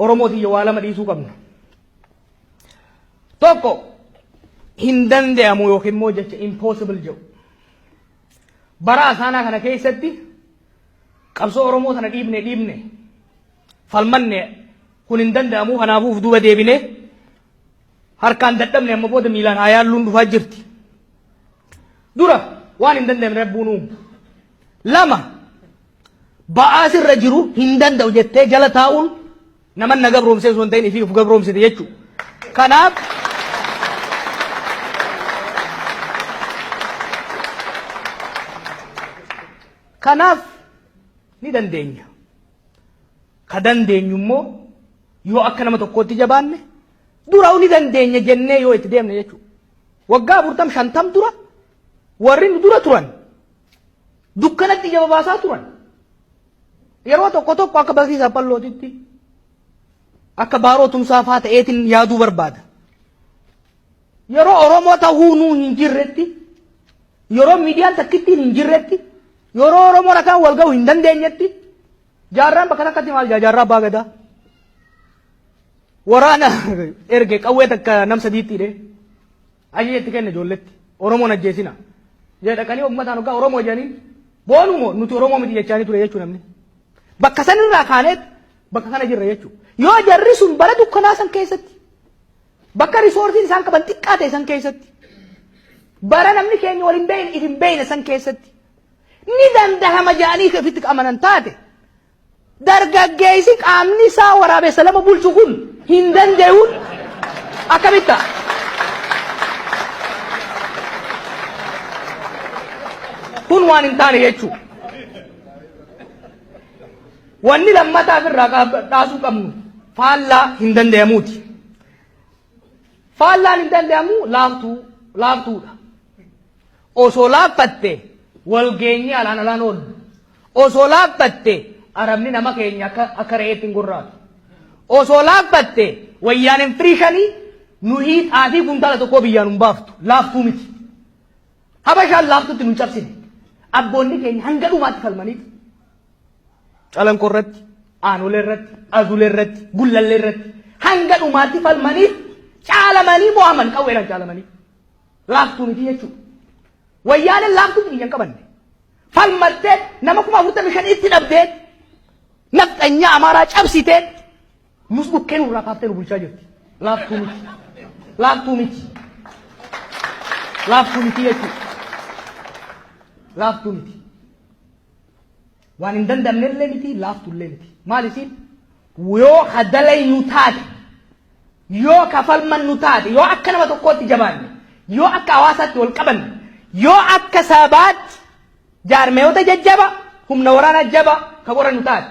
Oromooti wala madhiisuu qabna. Tokko hin danda'amu yookiin immoo jecha impossible jedhu. Bara asaanaa kana keessatti qabsoo Oromoo tana dhiibne falmanne kun hin danda'amu kanaafuuf duuba deebine harkaan dadhabne amma booda miilaan haayaalluun dhufaa jirti. Dura waan hin danda'amne rabbuun uumu. Lama ba'aas irra jiru hin danda'u jettee jala taa'uun nama na gabroomsee osoo hin ta'in ifii of gabroomsite jechuudha. Kanaaf ni dandeenya. Ka dandeenyu immoo yoo akka nama tokkootti jabaanne dura ni dandeenya jennee yoo itti deemne jechuudha. Waggaa 40-50 dura warri dura turan dukkanatti ija babaasaa turan. Yeroo tokko akka barsiisaa pallootitti akka baaroo tumsaa fa'aa ta'eetiin yaaduu barbaada. Yeroo Oromoo ta'uu nuu hin jirretti yeroo miidiyaan takkittiin hin jirretti yeroo Oromoo rakaan wal ga'uu hin dandeenyetti jaarraan bakka takkatti maal jaarraa abbaa gadaa waraana erge qawwee takka nam sadiitti hidhee ajjeetti kenne ijoolletti Oromoon ajjeesina jedhaqanii uummataan hoggaa Oromoo jedhaniin boonumoo nuti Oromoo miti jechaanii ture jechuu namni bakka sanirraa kaaneet bakka kana jirra jechuudha. Yoo jarri sun bara dukkanaa san keessatti bakka risoortiin isaan qaban xiqqaa ta'e san keessatti bara namni keenya waliin beeyne itin beeyne san keessatti ni dandahama jedhanii ofitti amanan taate dargaggeessi qaamni isaa waraabessa lama bulchu kun hin danda'uun akkamitti kun waan hin taane jechuudha. Wanni lammataaf irraa dhaasuu qabnu faallaa hin danda'amuuti. Faallaan hin danda'amu laaftuudha. Osoo laaffatte wal geenye alaan oolu. Osoo laaffatte arabni nama keenya akka re'eetti hin gurraatu. Osoo laaffatte wayyaan hin firiishanii nu hiixaatii kuntaala tokkoo biyyaan hin baaftu. Laaftuu miti. Habashaan laaftutti nu cabsine. Abboonni keenya hanga dhumaatti falmaniiti. Calanqoo irratti, aanolee irratti, azulee irratti, gullallee irratti hanga dhumaatti falmaniif caalamanii mo'aman qawweedhaan caalamanii. Laaftuu miti jechuudha. Wayyaaleen laaftuu biyya hin qabanne. Falmattee nama 45 itti dhabdee nafxanyaa Amaaraa cabsitee nus bukkeen irraa kaaftee nu bulchaa jirti. Laaftuu miti. Laaftuu miti. Laaftuu miti jechuudha. Laaftuu miti. Waan hin dandamne illee miti laaftuu illee miti. Maal isiin yoo hadalay nu taate yoo kafalman nu taate yoo akka nama tokkootti jabaanne yoo akka hawaasaatti wal qabanne yoo akka sabaatti jaarmeeyota jajjaba humna waraana jaba ka qoran nu taate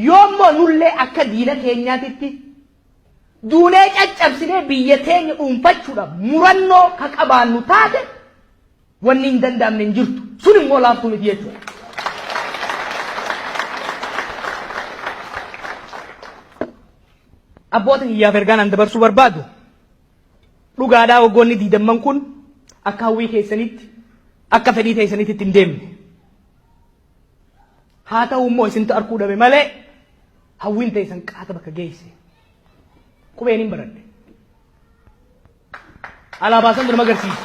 yoo immoo nullee akka diina keenyaatitti duunee caccabsinee biyya teenya dhuunfachuudhaaf murannoo ka qabaannu taate wanni hin dandamne hin jirtu sun immoo laaftuu miti jechuudha. Abbootiin hiyyaaf ergaan an dabarsuu barbaadu dhugaadhaa waggoonni 20 kun akka hawwii keessanitti akka fedhii keessanitti hin deemne. Haa ta'u immoo isin arguu dhabe malee hawwiin teessan qaata bakka geesse. Qubeen hin baradhe. Alaabaa san dura magarsiisa.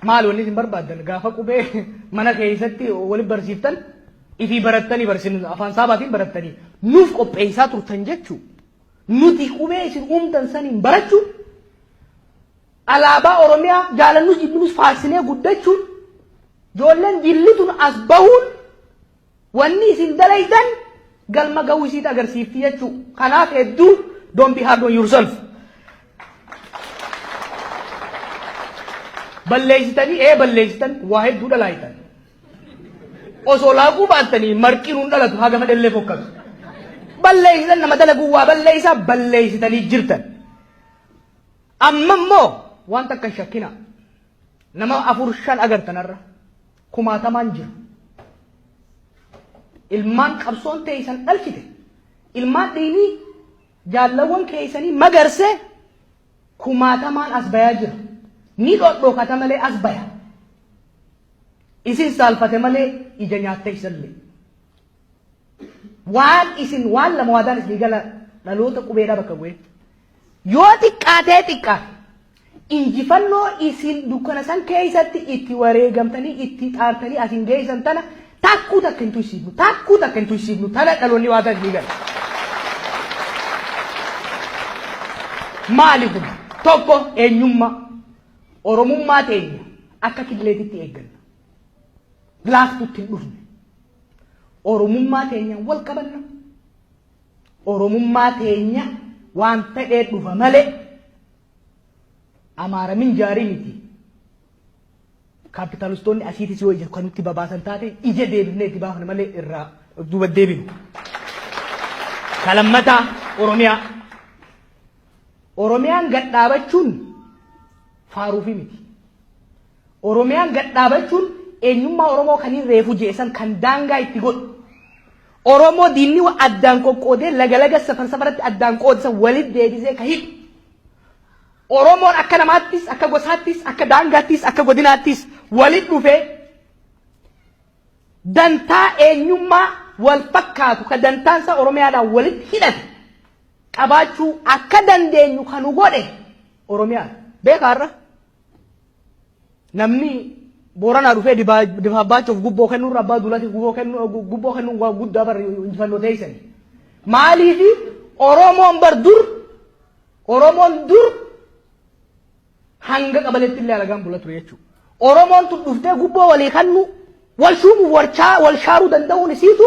Maal wanni isin barbaadan gaafa qubee mana keessatti waliin barsiiftan ifii barattanii barsiin afaan saabaatiin barattanii nuuf qopheessaa turtan jechuudha. Nuti qubee isin uumtan saniin barachuun alaabaa Oromiyaa jaalannus jibbinus faarsinee guddachuun ijoolleen jillituun as bahuun wanni isin dalaydan galma gahuu isiit agarsiifti jechuudha. Kanaaf hedduu don't be hard on yourself. Balleessitanii balleessitan waa hedduu dhalaayitan. Osoo laaquu baattanii marqinuun dhalatu hagama dhallee fokkatu. Balleessitan nama dalaguu waa balleessitanii jirtan. Amma immoo waan takka shakkina nama 4-5 agartanarra kumaatamaan jira. Ilmaan qabsoon teessan dhalchite. Ilmaan dhiinii jaallawwan keessanii magarsee kumaatamaan as bayaa jira. Ni dhodhokata malee as baya. Isin saalfate malee ija nyaatte isallee. waan isin waan lama waadaan isin gala dhaloota qubeedhaa bakka bu'ee yoo xiqqaatee xiqqaate injifannoo isin dukkana san keessatti itti wareegamtanii itti xaartanii asin geessan tana takkuu takka hin tuysiifnu tana dhaloonni waadaan isin gala. Maali kun tokko eenyummaa oromummaa teenya akka killeetitti eegganna laaftutti hin dhufne oromummaa teenyaan wal qabanna oromummaa teenya waan fedhee dhufa malee amaaramin jaarii miti kaapitaalistoonni asiitis yoo ija kanutti babaasan taate ija deebifnee itti baafna malee irraa duuba deebinu. Kalammataa Oromiyaan gadhaabachuun faaruufi miti. Oromiyaan gadhaabachuun eenyummaa Oromoo kaniin reefu jeesan kan daangaa itti godhu. Oromoo diinni addaan qoqqoodee laga safaratti addaan qoodisan walitti deebisee ka hidhu. Oromoon akka namaattis, akka gosaattis, akka daangaattis, akka godinaattis walitti dhufee dantaa eenyummaa wal fakkaatu ka dantaansa Oromiyaadhaan walitti hidhate. Qabaachuu akka dandeenyu kanu godhe Oromiyaa beekaarra namni Booranaa dhufee dibaabachuuf gubboo kennuurra abbaa duulati gubboo kennuun waa guddaa bar injifannoo teessan maaliif Oromoon dur hanga qabaleetti illee alagaan bula ture jechuudha. Oromoon tun dhuftee gubboo walii kannu wal shuumuuf wal shaaruu danda'uun isiitu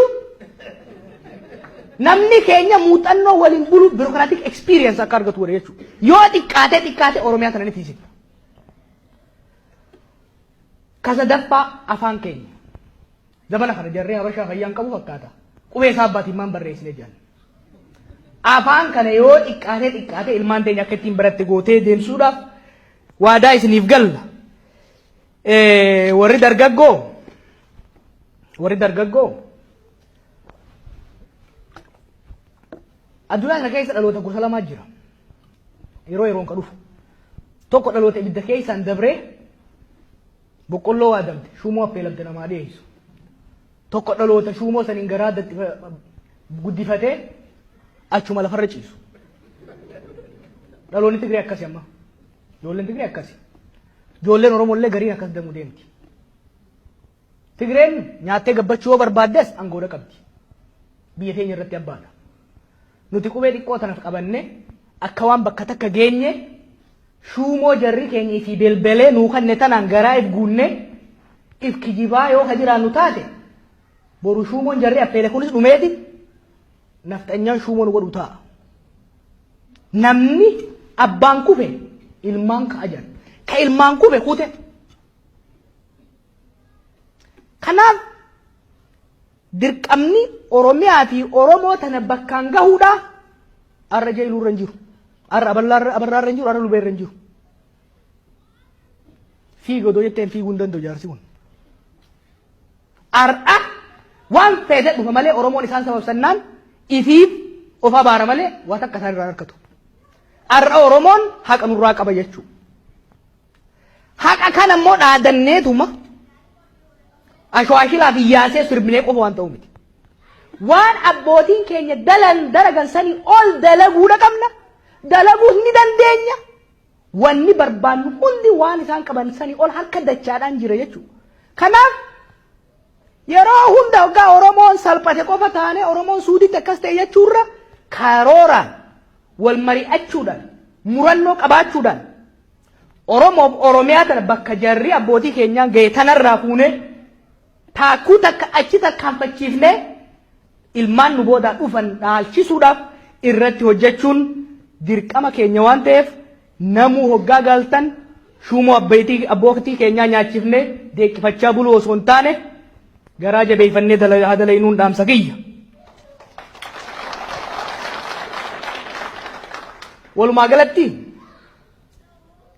namni keenya muuxannoo waliin bulu bureaucratic experience akka argatu godhe jechuudha. Yoo xiqqaate Oromiyaa tanani tiisi. Kasadaffaa afaan keenya. Dabala kana jarree Habashaa fayyaan qabu fakkaata. Qubee isaa abbaatiin maan barreessine jaan. Afaan kana yoo xiqqaate ilmaan teenya akka ittiin baratte gootee deemsuudhaaf waadaa isiniif galla. Warri dargaggoo addunyaa kana keessa dhaloota gosa lamaa jira. Yeroon ka dhufu. Tokko dhaloota ibidda keessaan dabree boqqolloo waadamte shuumoo affeelamte namaa dhiyeessu. Tokko dhaloota shuumoo saniin garaa guddifatee achuma lafarra ciisu. Dhaloonni Tigree akkasi amma. Ijoolleen Tigree akkasi. Ijoolleen Oromollee gariin akkas damuu deemti. Tigreen nyaattee gabbachuu yoo barbaaddes aangoodha qabdi. Biyya teenya irratti abbaadha. Nuti qubee xiqqoo tanaaf qabanne akka waan bakka takka geenye shuumoo jarri keenya fi belbelee nuu kanne tanaan garaa if guunne if kijibaa yoo ka jiraannu taate boru shuumoon jarri affeele kunis dhumeeti nafxanyaan shuumoon godhu ta'a. Namni abbaan kufe ilmaan ka ajan ka ilmaan kufe kute. Kanaaf dirqamni Oromiyaa fi Oromoo tana bakkaan gahuudha arra jeeluurra hin jiru. Arra abarraarra hin jiru, arra lubeerra hin jiru. Fiigodoo jetteen fiiguu hin danda'u jaarsi kun. Ar'a waan feete dhufa malee Oromoon isaan sababsannaan ifiif of abaara malee waan takka isaan irraa harkatu. Ar'a Oromoon haqa nurraa qaba jechuudha. Haqa kana immoo dhaadanneetuma ashwaashilaa fi yaasee sirbinee qofa waan ta'u miti. Waan abbootiin keenya dalagan sanii ol dalaguudha qabna. Dalaguus ni dandeenya. Wanni barbaannu hundi waan isaan qaban sanii ol harka dachaadhaan jira jechuudha. Kanaaf yeroo hunda hoggaa Oromoon salphate qofa taane Oromoon suuditti akkas ta'e jechuurra karooraan wal mari'achuudhaan murannoo qabaachuudhaan Oromoof Oromiyaa tana bakka jarri abbootii keenyaan ga'e tanarraa fuunee taakkuu takka achi takkaanfachiifnee ilmaan nu boodaa dhufan dhaalchisuudhaaf irratti hojjechuun dirqama keenya waan ta'eef namuu hoggaa galtan shuumoo abbootii keenyaa nyaachifnee deeqqifachaa buluu osoo hin taane garaa jabeeffannee dalayinuun dhaamsa kiyya. Walumaa galatti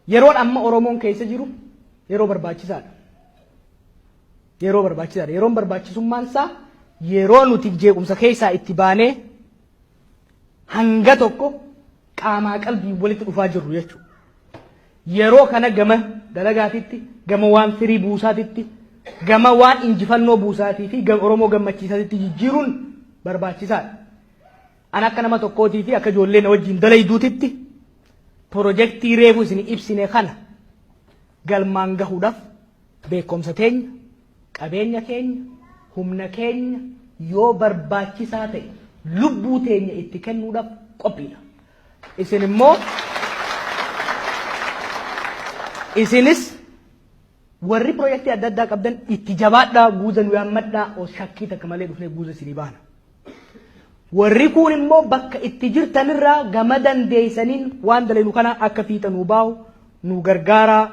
yeroon amma Oromoon keessa jiru yeroo barbaachisaadha. Yeroon barbaachisummaan isaa yeroo nuti jeequmsa keessaa itti baanee hanga tokko qaamaa qalbii walitti dhufaa jirru jechuudha. Yeroo kana gama dalagaatitti, gama waan firii buusaatitti, gama waan injifannoo buusaatii fi Oromoo gammachiisaatitti jijjiiruun barbaachisaadha. An akka nama tokkootii fi akka ijoollee na wajjin dalayduutitti piroojeektii reefu isin ibsine kana galmaan gahuudhaaf beekumsa teenya, qabeenya keenya, humna keenya yoo barbaachisaa ta'e lubbuu teenya itti kennuudhaaf qophiidha. Isin immoo isinis warri piroojeektii adda addaa qabdan itti jabaadhaa guuza nu yaammadhaa oo shakkii takka malee dhufnee guuza isinii baana. Warri kun immoo bakka itti jirtanirraa gama dandeessaniin waan dalaynu kana akka fiixa nu baa'u nu gargaaraa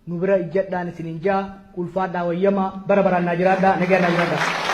nu bira ijjadhaan isinin jaa ulfaadhaa wayyamaa bara baraan naa jiraadhaa nagaa naa jiraadhaa.